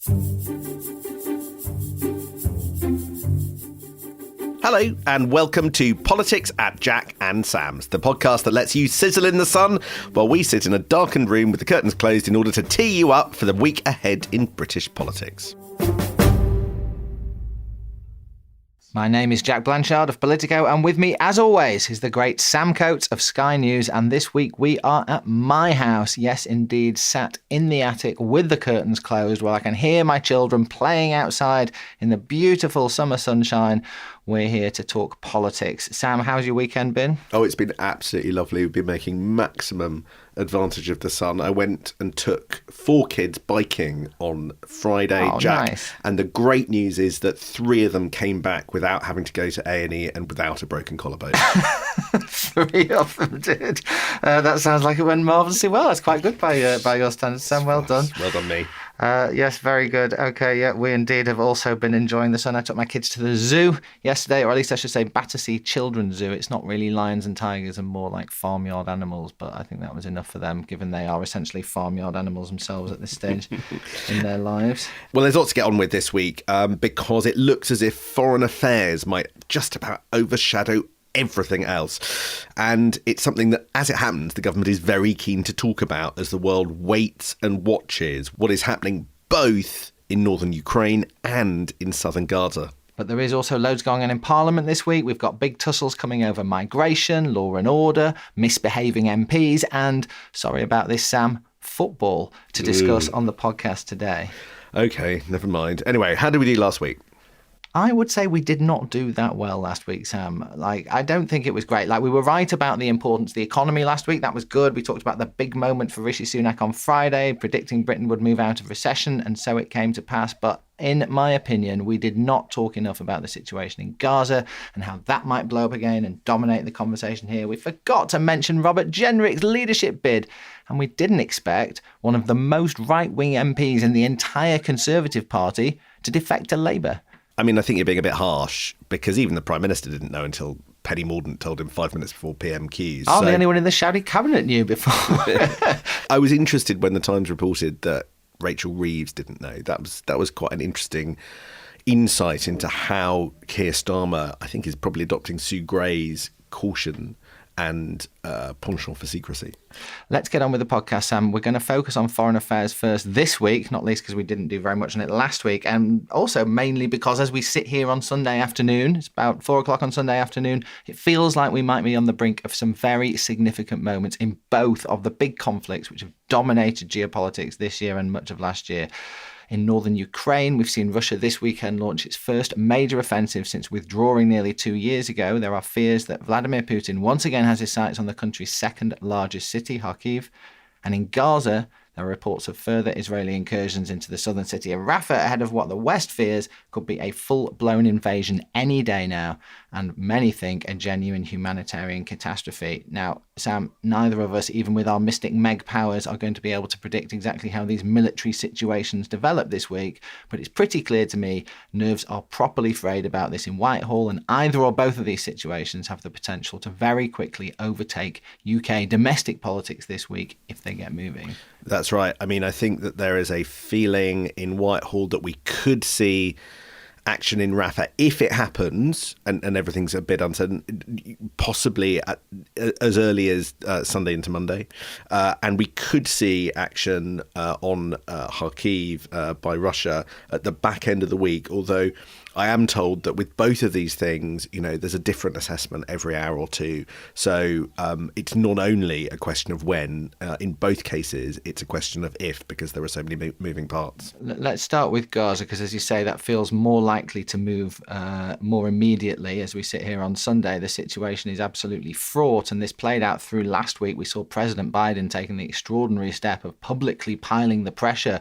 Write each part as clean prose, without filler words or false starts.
Hello and welcome to Politics at Jack and Sam's, the podcast that lets you sizzle in the sun while we sit in a darkened room with the curtains closed in order to tee you up for the week ahead in British politics. My name is Jack Blanchard of Politico, and with me, as always, is the great Sam Coates of Sky News. And this week we are at my house, yes indeed, sat in the attic with the curtains closed while I can hear my children playing outside in the beautiful summer sunshine. We're here to talk politics. Sam, how's your weekend been? Oh, it's been absolutely lovely. We've been making maximum advantage of the sun. I went and took 4 kids biking on Friday, Jack. Nice. And the great news is that 3 of them came back without having to go to A&E and without a broken collarbone. 3 of them did. That sounds like it went marvellously well. That's quite good by your standards, Sam. Well done. Well done, me. Yes, very good. Okay, yeah, we indeed have also been enjoying the sun. I took my kids to the zoo yesterday, or at least I should say Battersea Children's Zoo. It's not really lions and tigers and more like farmyard animals, but I think that was enough for them, given they are essentially farmyard animals themselves at this stage in their lives. Well, there's lots to get on with this week because it looks as if foreign affairs might just about overshadow everything else. And it's something that, as it happens, the government is very keen to talk about as the world waits and watches what is happening both in northern Ukraine and in southern Gaza. But there is also loads going on in Parliament this week. We've got big tussles coming over migration, law and order, misbehaving MPs, and, sorry about this, Sam, football to discuss on the podcast today. OK, never mind. Anyway, how did we do last week? I would say we did not do that well last week, Sam. I don't think it was great. We were right about the importance of the economy last week. That was good. We talked about the big moment for Rishi Sunak on Friday, predicting Britain would move out of recession, and so it came to pass. But in my opinion, we did not talk enough about the situation in Gaza and how that might blow up again and dominate the conversation here. We forgot to mention Robert Jenrick's leadership bid, and we didn't expect one of the most right-wing MPs in the entire Conservative Party to defect to Labour. I mean, I think you're being a bit harsh because even the Prime Minister didn't know until Penny Mordaunt told him 5 minutes before PMQs. I'm the only one in the Shouty cabinet knew before. I was interested when the Times reported that Rachel Reeves didn't know. That was quite an interesting insight into how Keir Starmer, I think, is probably adopting Sue Gray's caution and penchant for secrecy. Let's get on with the podcast, Sam. We're going to focus on foreign affairs first this week, not least because we didn't do very much on it last week, and also mainly because as we sit here on Sunday afternoon, it's about 4 o'clock on Sunday afternoon, it feels like we might be on the brink of some very significant moments in both of the big conflicts which have dominated geopolitics this year and much of last year. In northern Ukraine, we've seen Russia this weekend launch its first major offensive since withdrawing nearly 2 years ago. There are fears that Vladimir Putin once again has his sights on the country's second largest city, Kharkiv. And in Gaza, there are reports of further Israeli incursions into the southern city of Rafah ahead of what the West fears could be a full-blown invasion any day now, and many think a genuine humanitarian catastrophe. Now, Sam, neither of us, even with our mystic meg powers, are going to be able to predict exactly how these military situations develop this week, but it's pretty clear to me nerves are properly frayed about this in Whitehall, and either or both of these situations have the potential to very quickly overtake UK domestic politics this week if they get moving. That's right. I mean, I think that there is a feeling in Whitehall that we could see action in Rafah if it happens, and everything's a bit uncertain, possibly as early as Sunday into Monday. And we could see action on Kharkiv by Russia at the back end of the week, although I am told that with both of these things, there's a different assessment every hour or two. So it's not only a question of when, in both cases, it's a question of if, because there are so many moving parts. Let's start with Gaza, because as you say, that feels more likely to move more immediately. As we sit here on Sunday, the situation is absolutely fraught, and this played out through last week. We saw President Biden taking the extraordinary step of publicly piling the pressure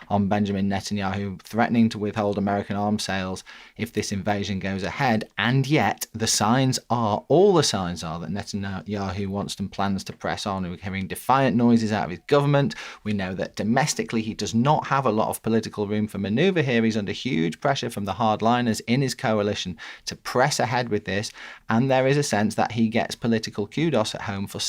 on Benjamin Netanyahu, threatening to withhold American arms sales if this invasion goes ahead. And yet all the signs are that Netanyahu wants and plans to press on. We're hearing defiant noises out of his government. We know that domestically he does not have a lot of political room for manoeuvre here. He's under huge pressure from the hardliners in his coalition to press ahead with this. And there is a sense that he gets political kudos at home for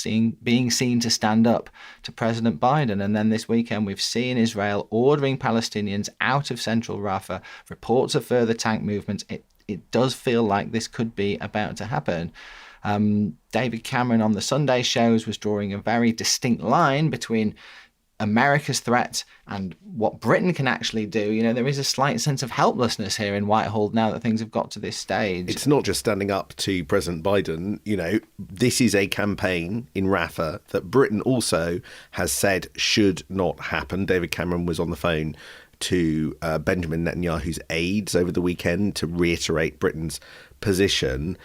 being seen to stand up to President Biden. And then this weekend we've seen Israel ordering ordering Palestinians out of central Rafah, reports of further tank movements. It does feel like this could be about to happen. David Cameron on the Sunday shows was drawing a very distinct line between America's threat and what Britain can actually do. You know, there is a slight sense of helplessness here in Whitehall now that things have got to this stage. It's not just standing up to President Biden. You know, this is a campaign in Rafah that Britain also has said should not happen. David Cameron was on the phone to Benjamin Netanyahu's aides over the weekend to reiterate Britain's position.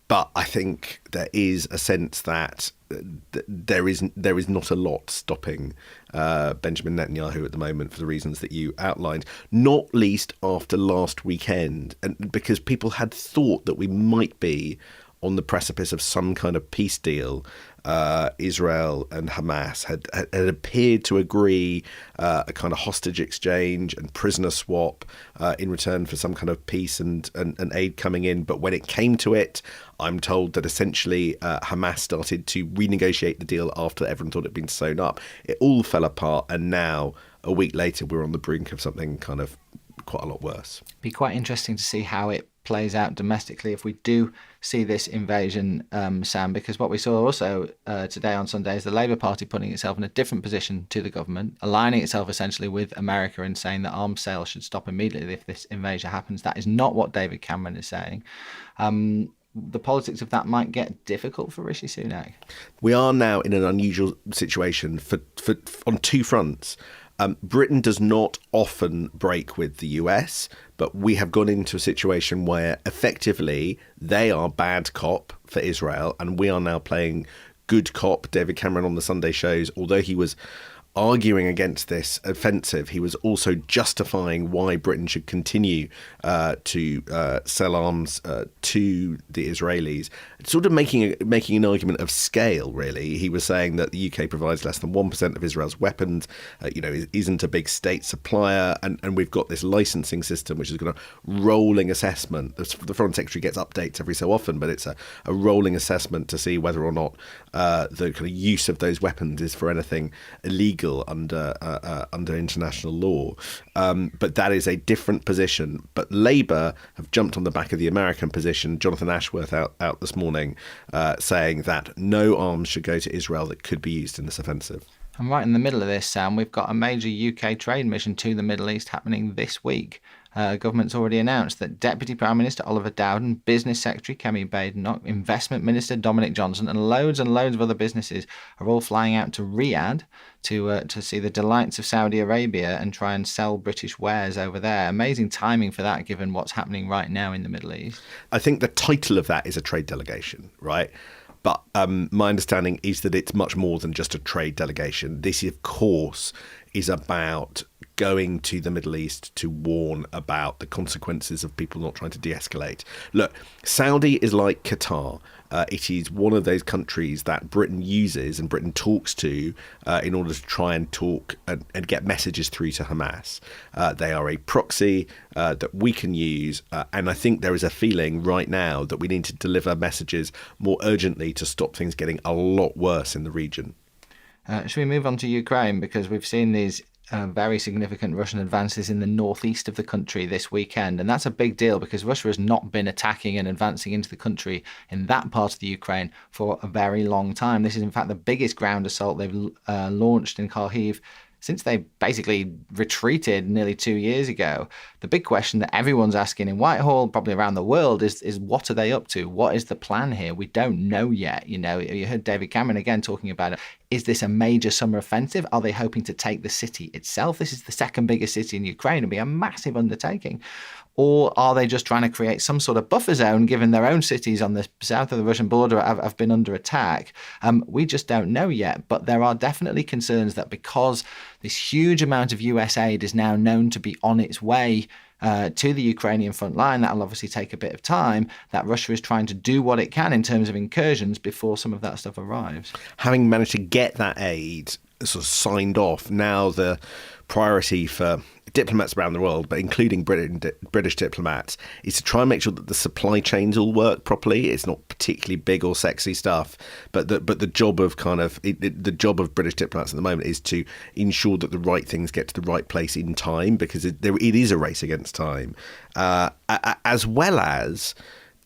But I think there is a sense that there is not a lot stopping Benjamin Netanyahu at the moment for the reasons that you outlined, not least after last weekend, and because people had thought that we might be on the precipice of some kind of peace deal. Israel and Hamas had appeared to agree a kind of hostage exchange and prisoner swap in return for some kind of peace and aid coming in. But when it came to it, I'm told that essentially Hamas started to renegotiate the deal after everyone thought it had been sewn up. It all fell apart, and now, a week later, we're on the brink of something kind of quite a lot worse. Be quite interesting to see how it plays out domestically if we do see this invasion, Sam, because what we saw also today on Sunday is the Labour Party putting itself in a different position to the government, aligning itself essentially with America and saying that arms sales should stop immediately if this invasion happens. That is not what David Cameron is saying. The politics of that might get difficult for Rishi Sunak. We are now in an unusual situation for on two fronts. Britain does not often break with the US, but we have gone into a situation where effectively they are bad cop for Israel, and we are now playing good cop. David Cameron on the Sunday shows, although he was arguing against this offensive, he was also justifying why Britain should continue to sell arms to the Israelis, sort of making an argument of scale, really. He was saying that the UK provides less than 1% of Israel's weapons, isn't a big state supplier, and we've got this licensing system which is got a rolling assessment. The Foreign Secretary gets updates every so often, but it's a rolling assessment to see whether or not the kind of use of those weapons is for anything illegal under international law. But that is a different position. But Labour have jumped on the back of the American position. Jonathan Ashworth out this morning saying that no arms should go to Israel that could be used in this offensive. And right in the middle of this, Sam, we've got a major UK trade mission to the Middle East happening this week. Government's already announced that Deputy Prime Minister Oliver Dowden, Business Secretary Kemi Badenoch, Investment Minister Dominic Johnson, and loads of other businesses are all flying out to Riyadh to see the delights of Saudi Arabia and try and sell British wares over there. Amazing timing for that, given what's happening right now in the Middle East. I think the title of that is a trade delegation, right? But my understanding is that it's much more than just a trade delegation. This, of course, is about going to the Middle East to warn about the consequences of people not trying to de-escalate. Look, Saudi is like Qatar. It is one of those countries that Britain uses and Britain talks to in order to try and talk and get messages through to Hamas. They are a proxy that we can use. And I think there is a feeling right now that we need to deliver messages more urgently to stop things getting a lot worse in the region. Should we move on to Ukraine? Because we've seen these very significant Russian advances in the northeast of the country this weekend. And that's a big deal because Russia has not been attacking and advancing into the country in that part of the Ukraine for a very long time. This is, in fact, the biggest ground assault they've launched in Kharkiv since they basically retreated nearly 2 years ago. The big question that everyone's asking in Whitehall, probably around the world, is what are they up to? What is the plan here? We don't know yet. You know, you heard David Cameron again talking about it. Is this a major summer offensive? Are they hoping to take the city itself? This is the second biggest city in Ukraine. It'll be a massive undertaking. Or are they just trying to create some sort of buffer zone, given their own cities on the south of the Russian border have been under attack? We just don't know yet. But there are definitely concerns that because this huge amount of US aid is now known to be on its way to the Ukrainian front line, that'll obviously take a bit of time, that Russia is trying to do what it can in terms of incursions before some of that stuff arrives. Having managed to get that aid sort of signed off, now the priority for diplomats around the world, but including British diplomats, is to try and make sure that the supply chains all work properly. It's not particularly big or sexy stuff, but the job of the job of British diplomats at the moment is to ensure that the right things get to the right place in time, because it is a race against time, as well as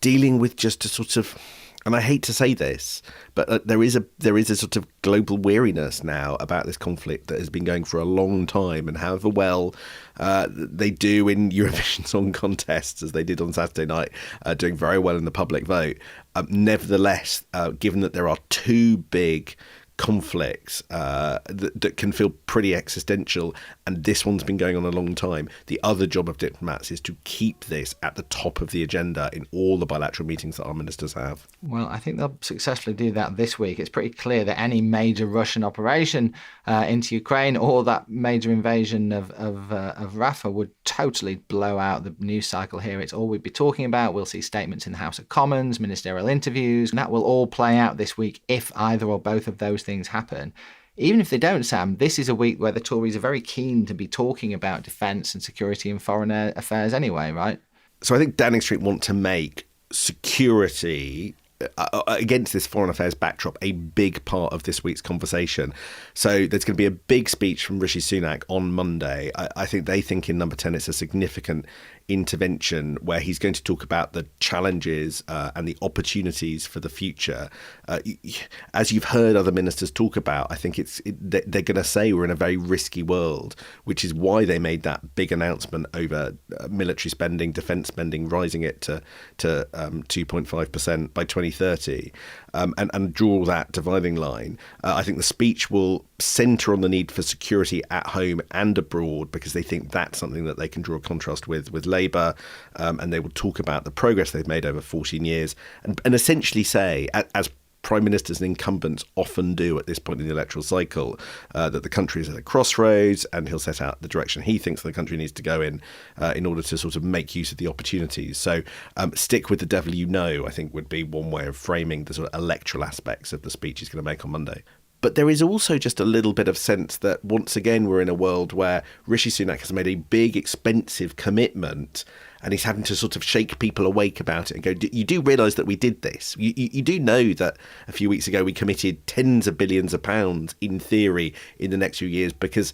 dealing with just a sort of, and I hate to say this, but there is a sort of global weariness now about this conflict that has been going for a long time. And however well they do in Eurovision Song Contests, as they did on Saturday night, doing very well in the public vote, nevertheless, given that there are two big conflicts that can feel pretty existential, and this one's been going on a long time, the other job of diplomats is to keep this at the top of the agenda in all the bilateral meetings that our ministers have. Well, I think they'll successfully do that this week. It's pretty clear that any major Russian operation into Ukraine or that major invasion of Rafah would totally blow out the news cycle here. It's all we'd be talking about. We'll see statements in the House of Commons, ministerial interviews, and that will all play out this week if either or both of those things happen. Even if they don't, Sam, this is a week where the Tories are very keen to be talking about defence and security and foreign affairs anyway, right? So I think Downing Street want to make security against this foreign affairs backdrop a big part of this week's conversation. So there's going to be a big speech from Rishi Sunak on Monday. I think they think in Number 10 it's a significant intervention where he's going to talk about the challenges and the opportunities for the future. As you've heard other ministers talk about, I think they're going to say we're in a very risky world, which is why they made that big announcement over military spending, defence spending, rising it to 2.5% by 2030, and draw that dividing line. I think the speech will centre on the need for security at home and abroad, because they think that's something that they can draw a contrast with Labour, and they will talk about the progress they've made over 14 years and essentially say, as prime ministers and incumbents often do at this point in the electoral cycle, that the country is at a crossroads, and he'll set out the direction he thinks the country needs to go in order to sort of make use of the opportunities. So stick with the devil you know, I think, would be one way of framing the sort of electoral aspects of the speech he's going to make on Monday. But there is also just a little bit of sense that once again we're in a world where Rishi Sunak has made a big, expensive commitment, and he's having to sort of shake people awake about it and go, you do realise that we did this. You do know that a few weeks ago we committed tens of billions of pounds, in theory, in the next few years, because,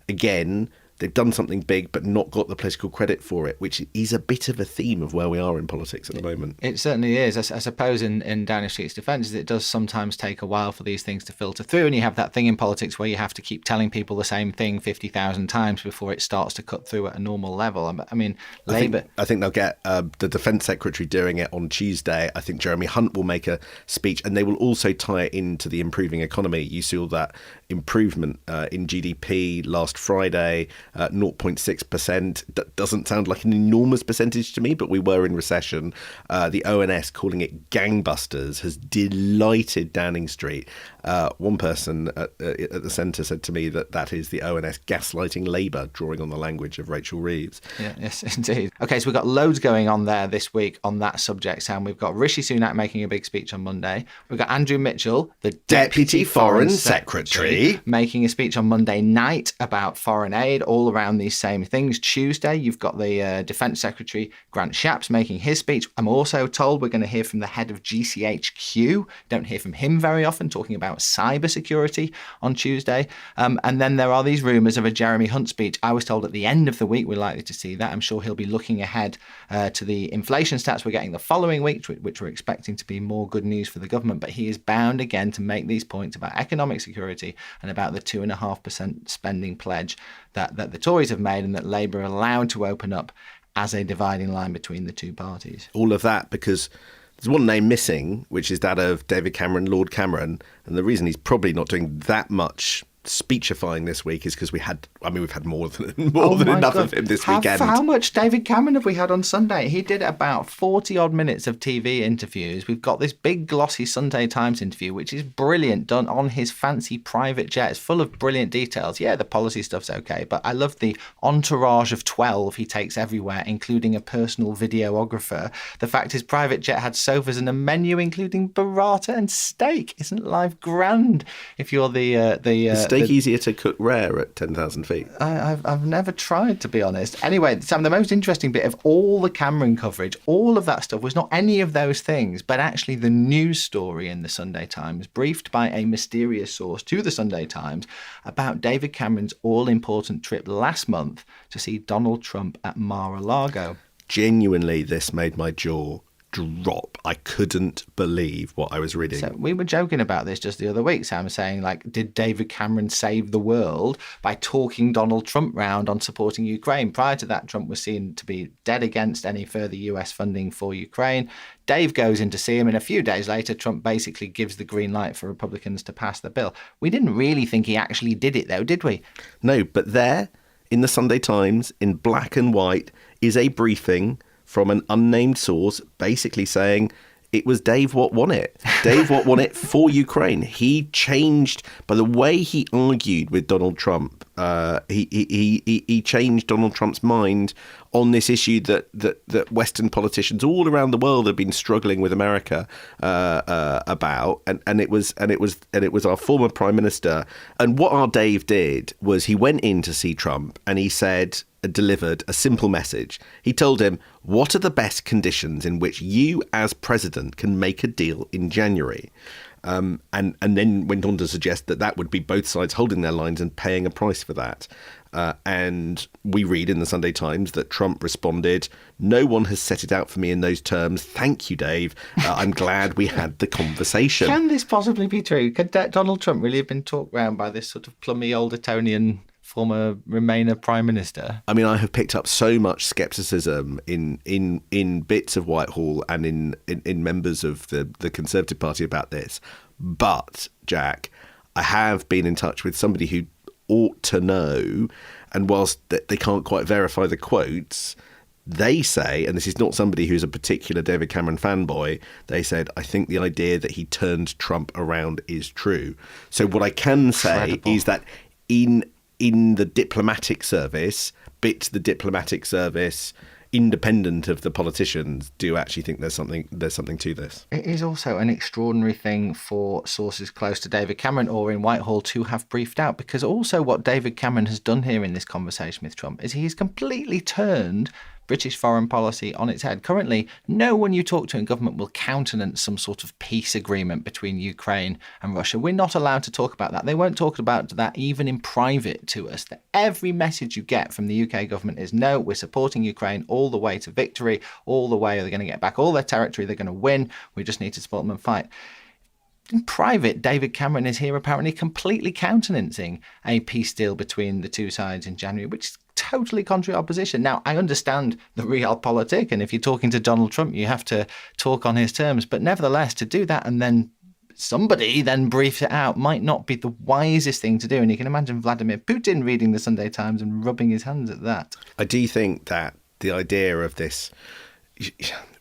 again, they've done something big but not got the political credit for it, which is a bit of a theme of where we are in politics at the moment. It certainly is. I suppose in Downing Street's defence, it does sometimes take a while for these things to filter through, and you have that thing in politics where you have to keep telling people the same thing 50,000 times before it starts to cut through at a normal level. I mean, Labour... I think they'll get the Defence Secretary doing it on Tuesday. I think Jeremy Hunt will make a speech, and they will also tie it into the improving economy. You saw that improvement in GDP last Friday, 0.6%. That doesn't sound like an enormous percentage to me, but we were in recession. The ONS, calling it gangbusters, has delighted Downing Street. One person at the centre said to me that is the ONS gaslighting Labour, drawing on the language of Rachel Reeves. Yeah, yes, indeed. OK, so we've got loads going on there this week on that subject, Sam. We've got Rishi Sunak making a big speech on Monday. We've got Andrew Mitchell, the Deputy Foreign Secretary, making a speech on Monday night about foreign aid, all around these same things. Tuesday, you've got the Defence Secretary, Grant Shapps, making his speech. I'm also told we're going to hear from the head of GCHQ. Don't hear from him very often, talking about cyber security on Tuesday. And then there are these rumours of a Jeremy Hunt speech. I was told at the end of the week we're likely to see that. I'm sure he'll be looking ahead to the inflation stats we're getting the following week, which we're expecting to be more good news for the government. But he is bound again to make these points about economic security and about the 2.5% spending pledge that the Tories have made and that Labour are allowed to open up as a dividing line between the two parties. All of that because there's one name missing, which is that of David Cameron, Lord Cameron. And the reason he's probably not doing that much speechifying this week is because we've had more than enough of him this weekend. How much David Cameron have we had on Sunday? He did about 40 odd minutes of TV interviews. We've got this big glossy Sunday Times interview, which is brilliant, done on his fancy private jet. It's full of brilliant details. Yeah, the policy stuff's okay, but I love the entourage of 12 he takes everywhere, including a personal videographer. The fact his private jet had sofas and a menu including burrata and steak. Isn't life grand if you're the steak easier to cook rare at 10,000 feet? I've never tried, to be honest. Anyway, Sam, the most interesting bit of all the Cameron coverage, all of that stuff, was not any of those things, but actually the news story in the Sunday Times, briefed by a mysterious source to the Sunday Times about David Cameron's all-important trip last month to see Donald Trump at Mar-a-Lago. Genuinely, this made my jaw drop. I couldn't believe what I was reading. So we were joking about this just the other week, Sam, saying, like, did David Cameron save the world by talking Donald Trump round on supporting Ukraine? Prior to that, Trump was seen to be dead against any further US funding for Ukraine. Dave goes in to see him, and a few days later, Trump basically gives the green light for Republicans to pass the bill. We didn't really think he actually did it, though, did we? No, but there, in the Sunday Times, in black and white, is a briefing from an unnamed source basically saying it was Dave Watt won it. Dave Watt won it for Ukraine. He changed, by the way he argued with Donald Trump, he changed Donald Trump's mind on this issue that Western politicians all around the world have been struggling with America about, and it was our former Prime Minister. And what our Dave did was he went in to see Trump and he delivered a simple message. He told him, what are the best conditions in which you as president can make a deal in January? And then went on to suggest that would be both sides holding their lines and paying a price for that. And we read in the Sunday Times that Trump responded, no one has set it out for me in those terms. Thank you, Dave. I'm glad we had the conversation. Can this possibly be true? Could Donald Trump really have been talked around by this sort of plummy old Etonian former Remainer Prime Minister? I mean, I have picked up so much scepticism in bits of Whitehall and in members of the Conservative Party about this. But, Jack, I have been in touch with somebody who ought to know, and whilst they can't quite verify the quotes, they say, and this is not somebody who's a particular David Cameron fanboy, they said, I think the idea that he turned Trump around is true. So what I can say Incredible. is that in the diplomatic service, the diplomatic service, independent of the politicians, do actually think there's something to this. It is also an extraordinary thing for sources close to David Cameron or in Whitehall to have briefed out, because also what David Cameron has done here in this conversation with Trump is he's completely turned British foreign policy on its head. Currently, no one you talk to in government will countenance some sort of peace agreement between Ukraine and Russia. We're not allowed to talk about that. They won't talk about that even in private to us. Every message you get from the UK government is, no, we're supporting Ukraine all the way to victory, all the way they're going to get back all their territory, they're going to win, we just need to support them and fight. In private, David Cameron is here apparently completely countenancing a peace deal between the two sides in January, which is totally contrary opposition. Now, I understand the realpolitik, and if you're talking to Donald Trump, you have to talk on his terms. But nevertheless, to do that and then somebody then briefs it out might not be the wisest thing to do. And you can imagine Vladimir Putin reading the Sunday Times and rubbing his hands at that. I do think that the idea of this,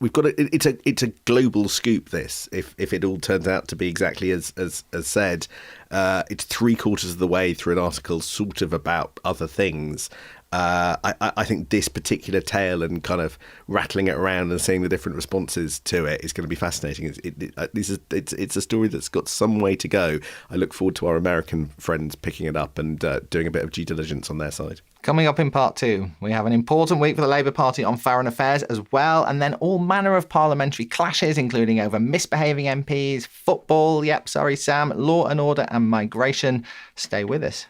we've got it's a global scoop. This, if it all turns out to be exactly as said, it's 3/4 of the way through an article sort of about other things. I think this particular tale and kind of rattling it around and seeing the different responses to it is going to be fascinating. It's a story that's got some way to go. I look forward to our American friends picking it up and doing a bit of due diligence on their side. Coming up in part 2, we have an important week for the Labour Party on foreign affairs as well, and then all manner of parliamentary clashes, including over misbehaving MPs, football, Sam, law and order and migration. Stay with us.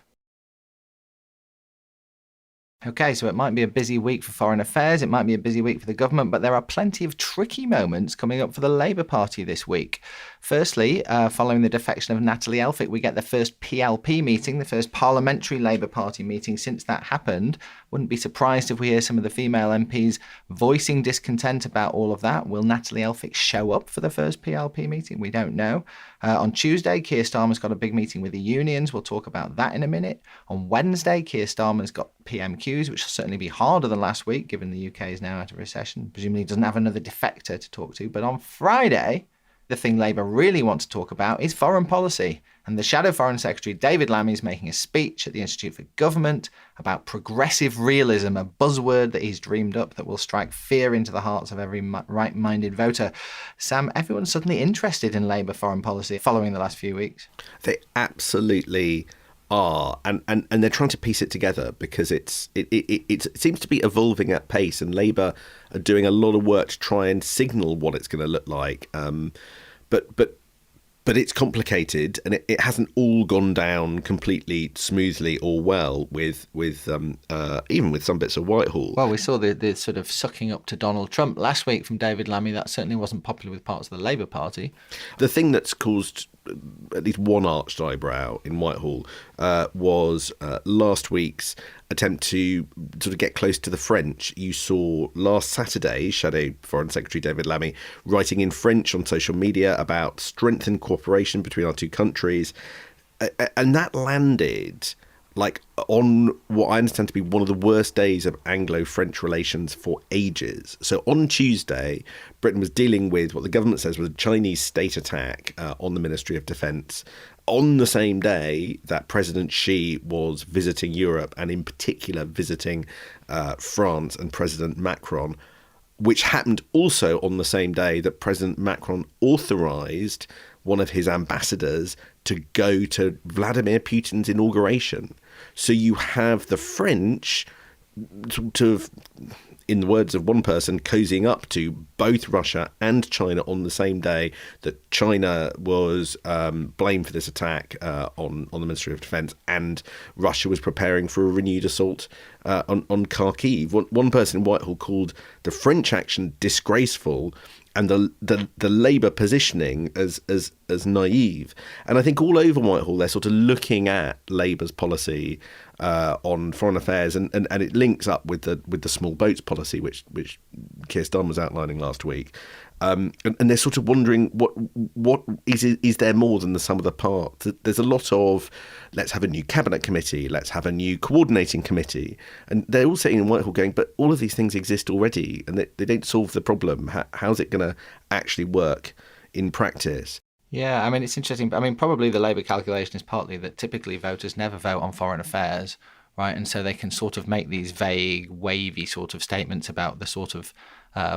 Okay, so it might be a busy week for foreign affairs, it might be a busy week for the government, but there are plenty of tricky moments coming up for the Labour Party this week. Firstly, following the defection of Natalie Elphicke, we get the first PLP meeting, the first Parliamentary Labour Party meeting since that happened. Wouldn't be surprised if we hear some of the female MPs voicing discontent about all of that. Will Natalie Elphicke show up for the first PLP meeting? We don't know. On Tuesday, Keir Starmer's got a big meeting with the unions. We'll talk about that in a minute. On Wednesday, Keir Starmer's got PMQs, which will certainly be harder than last week, given the UK is now out of recession. Presumably he doesn't have another defector to talk to. But on Friday, the thing Labour really want to talk about is foreign policy. And the Shadow Foreign Secretary, David Lammy, is making a speech at the Institute for Government about progressive realism, a buzzword that he's dreamed up that will strike fear into the hearts of every right-minded voter. Sam, everyone's suddenly interested in Labour foreign policy following the last few weeks. They absolutely are, and they're trying to piece it together because it seems to be evolving at pace, and Labour are doing a lot of work to try and signal what it's going to look like. But it's complicated, and it hasn't all gone down completely smoothly or well with even with some bits of Whitehall. Well, we saw the sort of sucking up to Donald Trump last week from David Lammy. That certainly wasn't popular with parts of the Labour Party. The thing that's caused at least one arched eyebrow in Whitehall was last week's attempt to sort of get close to the French. You saw last Saturday Shadow Foreign Secretary David Lammy writing in French on social media about strengthened cooperation between our two countries, and that landed like on what I understand to be one of the worst days of Anglo-French relations for ages. So on Tuesday, Britain was dealing with what the government says was a Chinese state attack on the Ministry of Defence on the same day that President Xi was visiting Europe, and in particular visiting France and President Macron, which happened also on the same day that President Macron authorised one of his ambassadors to go to Vladimir Putin's inauguration. So you have the French sort of, in the words of one person, cozying up to both Russia and China on the same day that China was blamed for this attack on the Ministry of Defence, and Russia was preparing for a renewed assault on Kharkiv. One person in Whitehall called the French action disgraceful, and the Labour positioning as naive. And I think all over Whitehall they're sort of looking at Labour's policy on foreign affairs, and it links up with the small boats policy which Keir Starmer was outlining last week. And they're sort of wondering what is there more than the sum of the parts. There's a lot of let's have a new cabinet committee, let's have a new coordinating committee, and they're all sitting in Whitehall going, but all of these things exist already, and they don't solve the problem. How's it going to actually work in practice? Yeah, I mean, it's interesting. I mean, probably the Labour calculation is partly that typically voters never vote on foreign affairs, right? And so they can sort of make these vague, wavy sort of statements about the sort of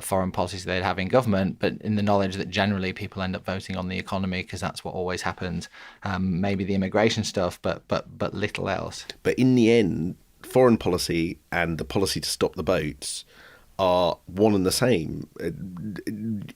foreign policies they'd have in government, but in the knowledge that generally people end up voting on the economy because that's what always happens. Maybe the immigration stuff, but little else. But in the end, foreign policy and the policy to stop the boats are one and the same.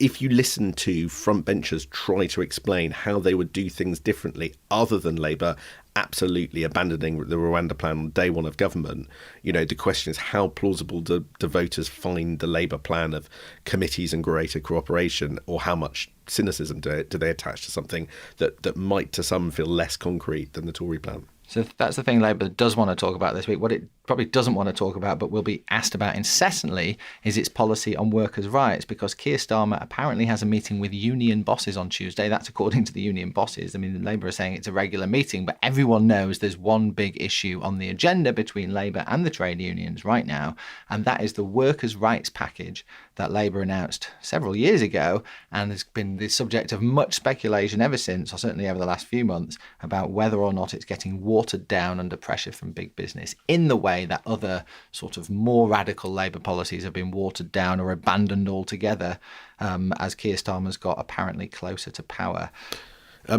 If you listen to frontbenchers try to explain how they would do things differently other than Labour absolutely abandoning the Rwanda plan on day one of government, the question is how plausible do voters find the Labour plan of committees and greater cooperation, or how much cynicism do they attach to something that might to some feel less concrete than the Tory plan? So that's the thing Labour does want to talk about this week. What it probably doesn't want to talk about, but will be asked about incessantly, is its policy on workers' rights, because Keir Starmer apparently has a meeting with union bosses on Tuesday. That's according to the union bosses. I mean, Labour are saying it's a regular meeting, but everyone knows there's one big issue on the agenda between Labour and the trade unions right now, and that is the workers' rights package that Labour announced several years ago, and has been the subject of much speculation ever since, or certainly over the last few months, about whether or not it's getting watered down under pressure from big business in the way that other sort of more radical Labour policies have been watered down or abandoned altogether as Keir Starmer's got apparently closer to power.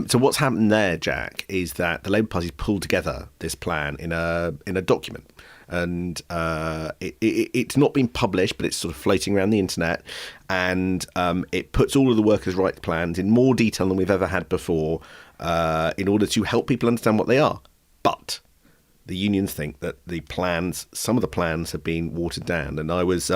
So what's happened there, Jack, is that the Labour Party's pulled together this plan in a document. And it's not been published, but it's sort of floating around the internet. And it puts all of the workers' rights plans in more detail than we've ever had before in order to help people understand what they are. But the unions think that some of the plans have been watered down. And I was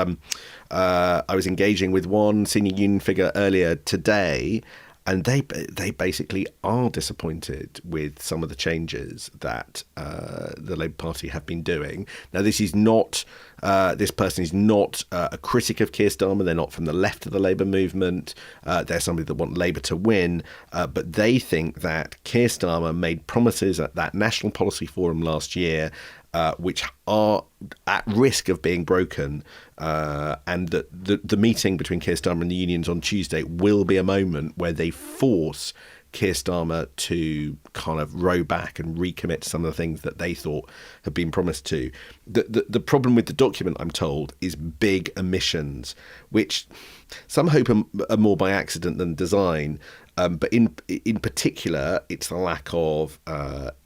engaging with one senior union figure earlier today, and they basically are disappointed with some of the changes that the Labour Party have been doing. Now, this person is not a critic of Keir Starmer. They're not from the left of the Labour movement. They're somebody that want Labour to win. But they think that Keir Starmer made promises at that National Policy Forum last year which are at risk of being broken, and that the meeting between Keir Starmer and the unions on Tuesday will be a moment where they force Keir Starmer to kind of row back and recommit to some of the things that they thought had been promised to. The problem with the document, I'm told, is big omissions, which some hope are more by accident than design. But in particular, it's the lack of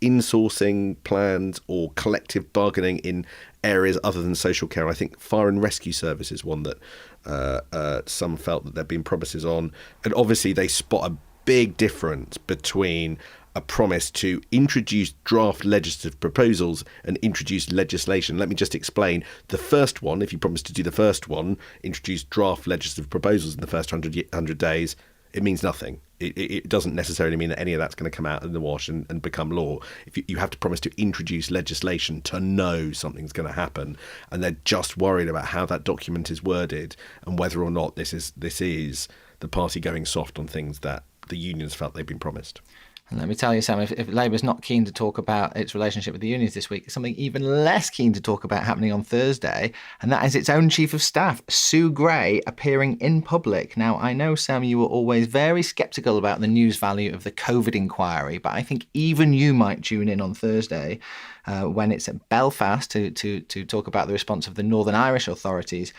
insourcing plans or collective bargaining in areas other than social care. I think fire and rescue service is one that some felt that there'd been promises on. And obviously they spot a big difference between a promise to introduce draft legislative proposals and introduce legislation. Let me just explain. The first one, if you promise to do the first one, introduce draft legislative proposals in the first 100 days, it means nothing. It doesn't necessarily mean that any of that's going to come out in the wash and become law. If you have to promise to introduce legislation to know something's going to happen, and they're just worried about how that document is worded and whether or not this is the party going soft on things that the unions felt they'd been promised. And let me tell you, Sam, if Labour's not keen to talk about its relationship with the unions this week, something even less keen to talk about happening on Thursday, and that is its own Chief of Staff, Sue Gray, appearing in public. Now, I know, Sam, you were always very sceptical about the news value of the COVID inquiry, but I think even you might tune in on Thursday when it's at Belfast to talk about the response of the Northern Irish authorities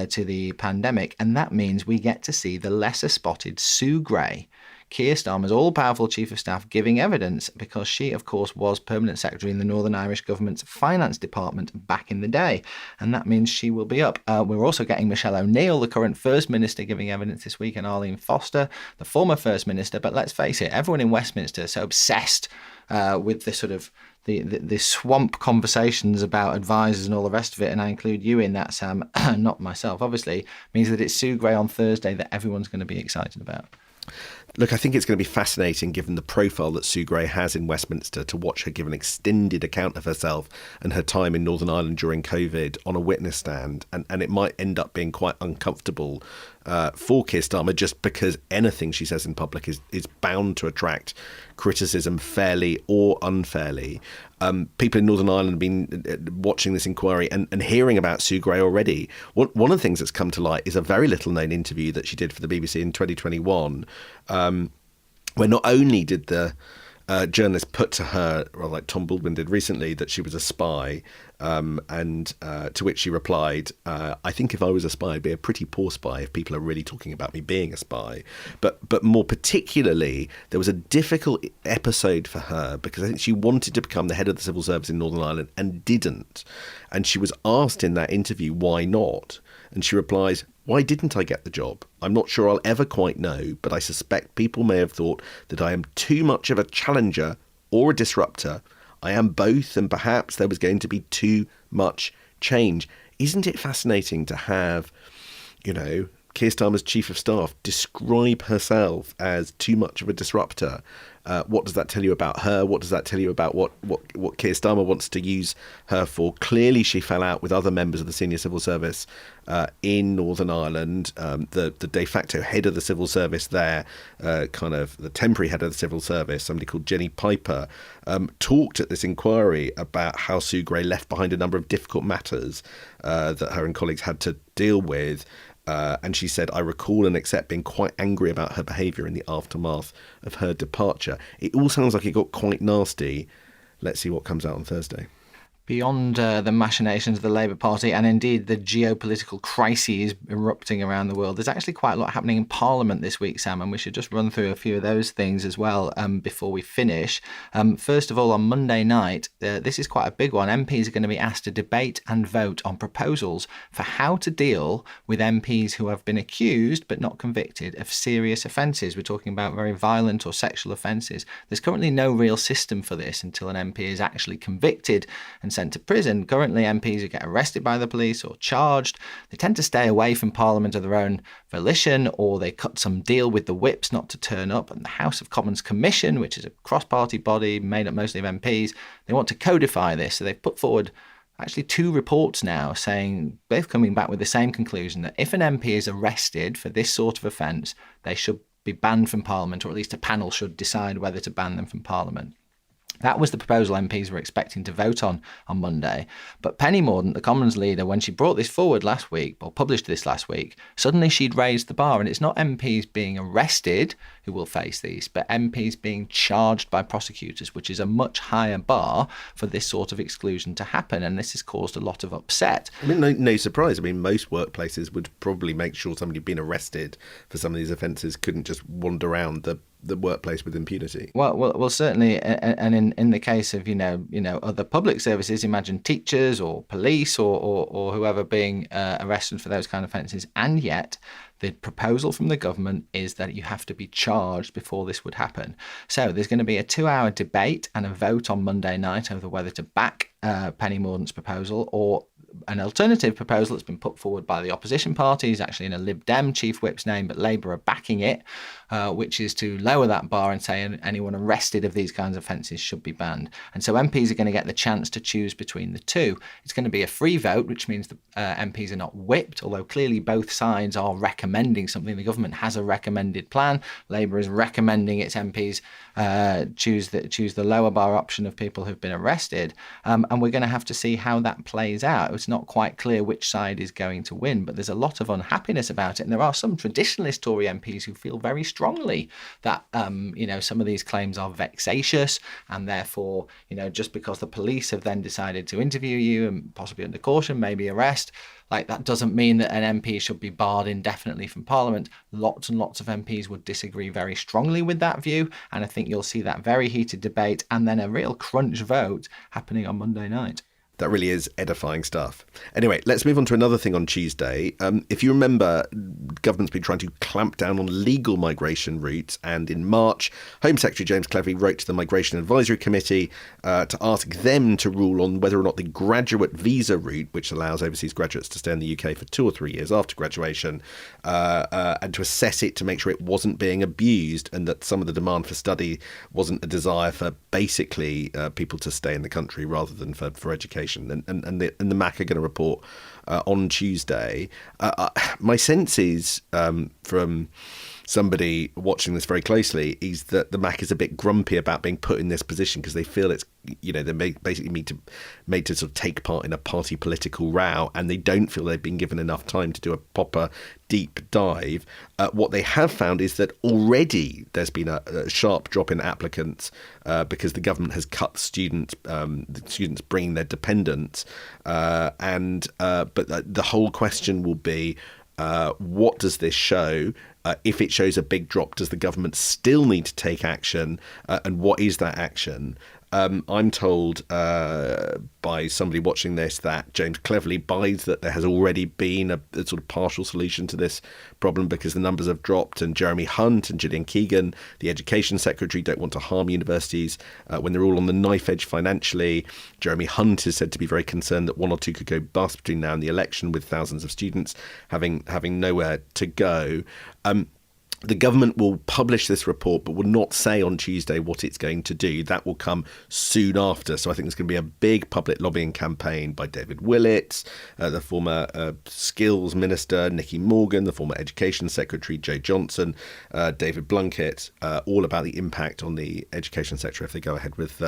to the pandemic. And that means we get to see the lesser spotted Sue Gray, Keir Starmer's all-powerful Chief of Staff, giving evidence, because she, of course, was Permanent Secretary in the Northern Irish Government's Finance Department back in the day. And that means she will be up. We're also getting Michelle O'Neill, the current First Minister, giving evidence this week, and Arlene Foster, the former First Minister. But let's face it, everyone in Westminster is so obsessed with this sort of the swamp conversations about advisors and all the rest of it, and I include you in that, Sam, not myself, obviously, means that it's Sue Gray on Thursday that everyone's going to be excited about. Look, I think it's going to be fascinating, given the profile that Sue Gray has in Westminster, to watch her give an extended account of herself and her time in Northern Ireland during COVID on a witness stand. And it might end up being quite uncomfortable for Keir Starmer, just because anything she says in public is bound to attract criticism, fairly or unfairly. People in Northern Ireland have been watching this inquiry and hearing about Sue Gray already. One of the things that's come to light is a very little-known interview that she did for the BBC in 2021, where not only did the journalist put to her, or like Tom Baldwin did recently, that she was a spy, and to which she replied, I think if I was a spy, I'd be a pretty poor spy if people are really talking about me being a spy. But more particularly, there was a difficult episode for her because I think she wanted to become the head of the civil service in Northern Ireland and didn't. And she was asked in that interview, why not? And she replies, why didn't I get the job? I'm not sure I'll ever quite know, but I suspect people may have thought that I am too much of a challenger or a disruptor. I am both, and perhaps there was going to be too much change. Isn't it fascinating to have, Keir Starmer's Chief of Staff describe herself as too much of a disruptor? What does that tell you about her? What does that tell you about what Keir Starmer wants to use her for? Clearly, she fell out with other members of the senior civil service in Northern Ireland. The de facto head of the civil service there, kind of the temporary head of the civil service, somebody called Jenny Piper, talked at this inquiry about how Sue Gray left behind a number of difficult matters that her and colleagues had to deal with. And she said, I recall and accept being quite angry about her behaviour in the aftermath of her departure. It all sounds like it got quite nasty. Let's see what comes out on Thursday. Beyond the machinations of the Labour Party and indeed the geopolitical crises erupting around the world, there's actually quite a lot happening in Parliament this week, Sam, and we should just run through a few of those things as well before we finish. First of all, on Monday night, this is quite a big one. MPs are going to be asked to debate and vote on proposals for how to deal with MPs who have been accused but not convicted of serious offences. We're talking about very violent or sexual offences. There's currently no real system for this until an MP is actually convicted and sent to prison. Currently, MPs who get arrested by the police or charged, they tend to stay away from Parliament of their own volition, or they cut some deal with the whips not to turn up. And the House of Commons Commission, which is a cross-party body made up mostly of MPs, they want to codify this. So they've put forward actually 2 reports now saying, both coming back with the same conclusion, that if an MP is arrested for this sort of offence, they should be banned from Parliament, or at least a panel should decide whether to ban them from Parliament. That was the proposal MPs were expecting to vote on Monday. But Penny Mordaunt, the Commons leader, when she brought this forward last week, or published this last week, suddenly she'd raised the bar. And it's not MPs being arrested who will face these, but MPs being charged by prosecutors, which is a much higher bar for this sort of exclusion to happen. And this has caused a lot of upset. I mean, no surprise. I mean, most workplaces would probably make sure somebody who'd been arrested for some of these offences couldn't just wander around the the workplace with impunity. Well, certainly, and in the case of other public services, imagine teachers or police or whoever being arrested for those kind of offences, and yet the proposal from the government is that you have to be charged before this would happen. So there's going to be a 2-hour debate and a vote on Monday night over whether to back Penny Mordaunt's proposal or an alternative proposal that's been put forward by the opposition parties, actually in a Lib Dem chief whip's name, but Labour are backing it, which is to lower that bar and say anyone arrested of these kinds of offences should be banned. And so MPs are going to get the chance to choose between the two. It's going to be a free vote, which means the MPs are not whipped, although clearly both sides are recommending something. The government has a recommended plan. Labour is recommending its MPs choose the lower bar option of people who've been arrested. And we're going to have to see how that plays out. It's not quite clear which side is going to win, but there's a lot of unhappiness about it. And there are some traditionalist Tory MPs who feel very strongly that, some of these claims are vexatious, and therefore, just because the police have then decided to interview you and possibly under caution, maybe arrest, like that doesn't mean that an MP should be barred indefinitely from Parliament. Lots and lots of MPs would disagree very strongly with that view, and I think you'll see that very heated debate and then a real crunch vote happening on Monday night. That really is edifying stuff. Anyway, let's move on to another thing on Tuesday. If you remember, government's been trying to clamp down on legal migration routes. And in March, Home Secretary James Cleverly wrote to the Migration Advisory Committee to ask them to rule on whether or not the graduate visa route, which allows overseas graduates to stay in the UK for 2 or 3 years after graduation, and to assess it to make sure it wasn't being abused and that some of the demand for study wasn't a desire for basically people to stay in the country rather than for education. And the MAC are going to report on Tuesday. My sense is from somebody watching this very closely is that the MAC is a bit grumpy about being put in this position because they feel it's, they're basically made to sort of take part in a party political row, and they don't feel they've been given enough time to do a proper deep dive. What they have found is that already there's been a sharp drop in applicants because the government has cut the students bringing their dependents, but the whole question will be, what does this show? If it shows a big drop, does the government still need to take action? And what is that action? I'm told by somebody watching this that James Cleverly buys that there has already been a sort of partial solution to this problem because the numbers have dropped, and Jeremy Hunt and Gillian Keegan, the Education Secretary, don't want to harm universities when they're all on the knife edge financially. Jeremy Hunt is said to be very concerned that 1 or 2 could go bust between now and the election, with thousands of students having nowhere to go. The government will publish this report, but will not say on Tuesday what it's going to do. That will come soon after. So I think there's going to be a big public lobbying campaign by David Willits, the former Skills Minister, Nicky Morgan, the former Education Secretary, Joe Johnson, David Blanchard, all about the impact on the education sector if they go ahead with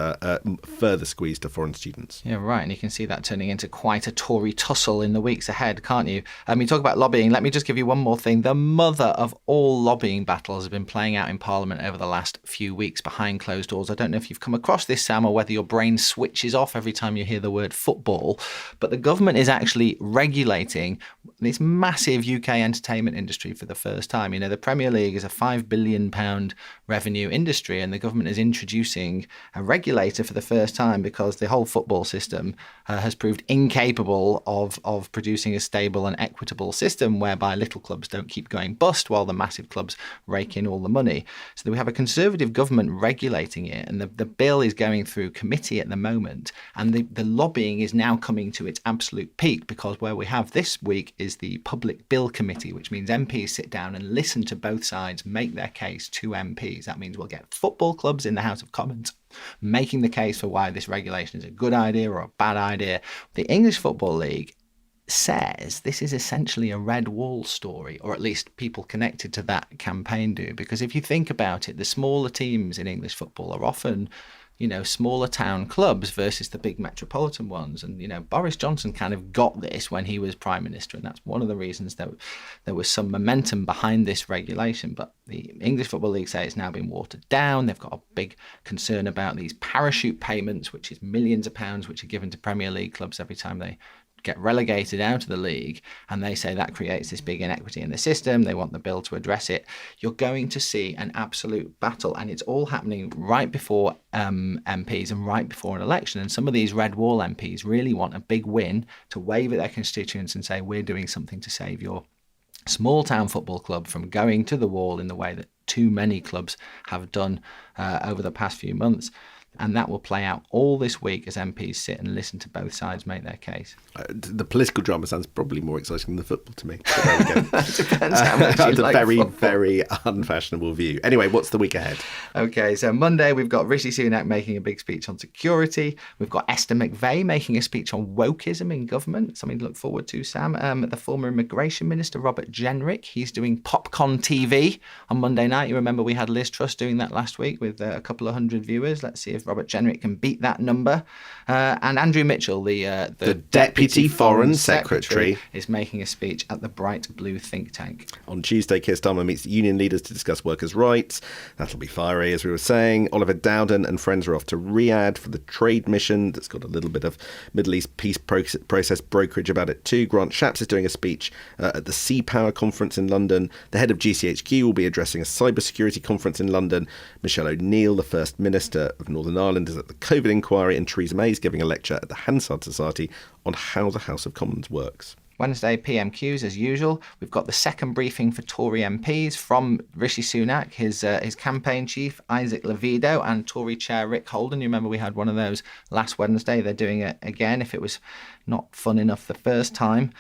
further squeeze to foreign students. Yeah, right. And you can see that turning into quite a Tory tussle in the weeks ahead, can't you? You talk about lobbying. Let me just give you one more thing. The mother of all lobbying battles have been playing out in Parliament over the last few weeks behind closed doors. I don't know if you've come across this, Sam, or whether your brain switches off every time you hear the word football, but the government is actually regulating this massive UK entertainment industry for the first time. The Premier League is a £5 billion revenue industry, and the government is introducing a regulator for the first time because the whole football system has proved incapable of producing a stable and equitable system whereby little clubs don't keep going bust while the massive clubs rake in all the money. So that we have a Conservative government regulating it, and the bill is going through committee at the moment, and the lobbying is now coming to its absolute peak, because where we have this week is the Public Bill Committee, which means MPs sit down and listen to both sides make their case to MPs. That means we'll get football clubs in the House of Commons making the case for why this regulation is a good idea or a bad idea. The English Football League says this is essentially a red wall story, or at least people connected to that campaign do, because if you think about it, the smaller teams in English football are often smaller town clubs versus the big metropolitan ones. And, Boris Johnson kind of got this when he was Prime Minister, and that's one of the reasons that there was some momentum behind this regulation. But the English Football League say it's now been watered down. They've got a big concern about these parachute payments, which is millions of pounds, which are given to Premier League clubs every time they get relegated out of the league, and they say that creates this big inequity in the system. They want the bill to address it. You're going to see an absolute battle, and it's all happening right before MPs and right before an election. And some of these red wall MPs really want a big win to wave at their constituents and say, we're doing something to save your small town football club from going to the wall in the way that too many clubs have done over the past few months. And that will play out all this week as MPs sit and listen to both sides make their case. The political drama sounds probably more exciting than the football to me. So there we go. That depends how much you like very, football. very unfashionable view. Anyway, what's the week ahead? Okay, so Monday we've got Rishi Sunak making a big speech on security. We've got Esther McVey making a speech on wokeism in government. Something to look forward to, Sam. The former immigration minister, Robert Jenrick, he's doing Popcorn TV on Monday night. You remember we had Liz Truss doing that last week with a couple of hundred viewers. Let's see if Robert Jenrick can beat that number. And Andrew Mitchell, the Deputy Foreign Secretary, is making a speech at the Bright Blue think tank. On Tuesday, Keir Starmer meets union leaders to discuss workers' rights. That'll be fiery, as we were saying. Oliver Dowden and friends are off to Riyadh for the trade mission. That's got a little bit of Middle East peace process brokerage about it too. Grant Shapps is doing a speech at the Sea Power Conference in London. The head of GCHQ will be addressing a cybersecurity conference in London. Michelle O'Neill, the First Minister of Northern Ireland, is at the COVID inquiry, and Theresa May is giving a lecture at the Hansard Society on how the House of Commons works. Wednesday, PMQs as usual. We've got the second briefing for Tory MPs from Rishi Sunak, his campaign chief, Isaac Levido, and Tory chair Rick Holden. You remember we had one of those last Wednesday. They're doing it again if it was not fun enough the first time.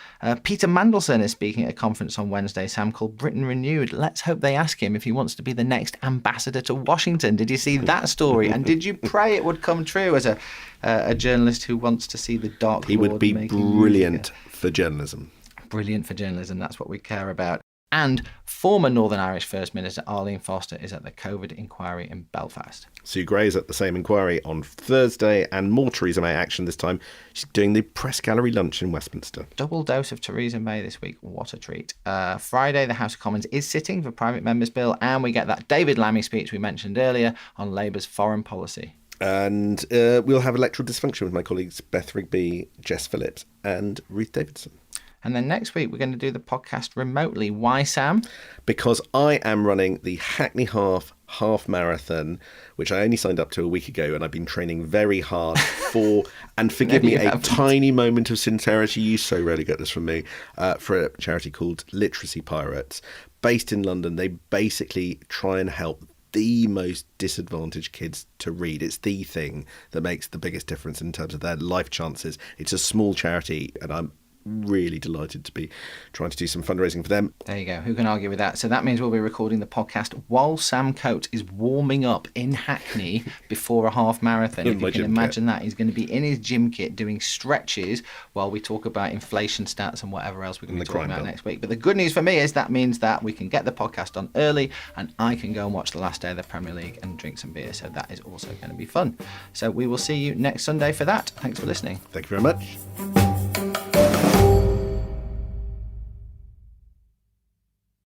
Peter Mandelson is speaking at a conference on Wednesday, Sam, called Britain Renewed. Let's hope they ask him if he wants to be the next ambassador to Washington. Did you see that story? And did you pray it would come true as a journalist who wants to see the Dark Lord? He would be brilliant for journalism. Brilliant for journalism. That's what we care about. And former Northern Irish First Minister Arlene Foster is at the COVID inquiry in Belfast. Sue Gray is at the same inquiry on Thursday, and more Theresa May action this time. She's doing the press gallery lunch in Westminster. Double dose of Theresa May this week. What a treat. Friday, the House of Commons is sitting for private members' bill, and we get that David Lammy speech we mentioned earlier on Labour's foreign policy. And we'll have electoral dysfunction with my colleagues Beth Rigby, Jess Phillips and Ruth Davidson. And then next week, we're going to do the podcast remotely. Why, Sam? Because I am running the Hackney Half Marathon, which I only signed up to a week ago, and I've been training very hard for, and forgive me, a tiny moment of sincerity, you so rarely get this from me, for a charity called Literacy Pirates. Based in London, they basically try and help the most disadvantaged kids to read. It's the thing that makes the biggest difference in terms of their life chances. It's a small charity, and I'm really delighted to be trying to do some fundraising for them. There you go. Who can argue with that? So that means we'll be recording the podcast while Sam Coates is warming up in Hackney before a half marathon. If you can imagine that, he's going to be in his gym kit doing stretches while we talk about inflation stats and whatever else we're going to be talking about next week. But the good news for me is that means that we can get the podcast on early, and I can go and watch the last day of the Premier League and drink some beer. So that is also going to be fun. So we will see you next Sunday for that. Thanks for listening. Thank you very much.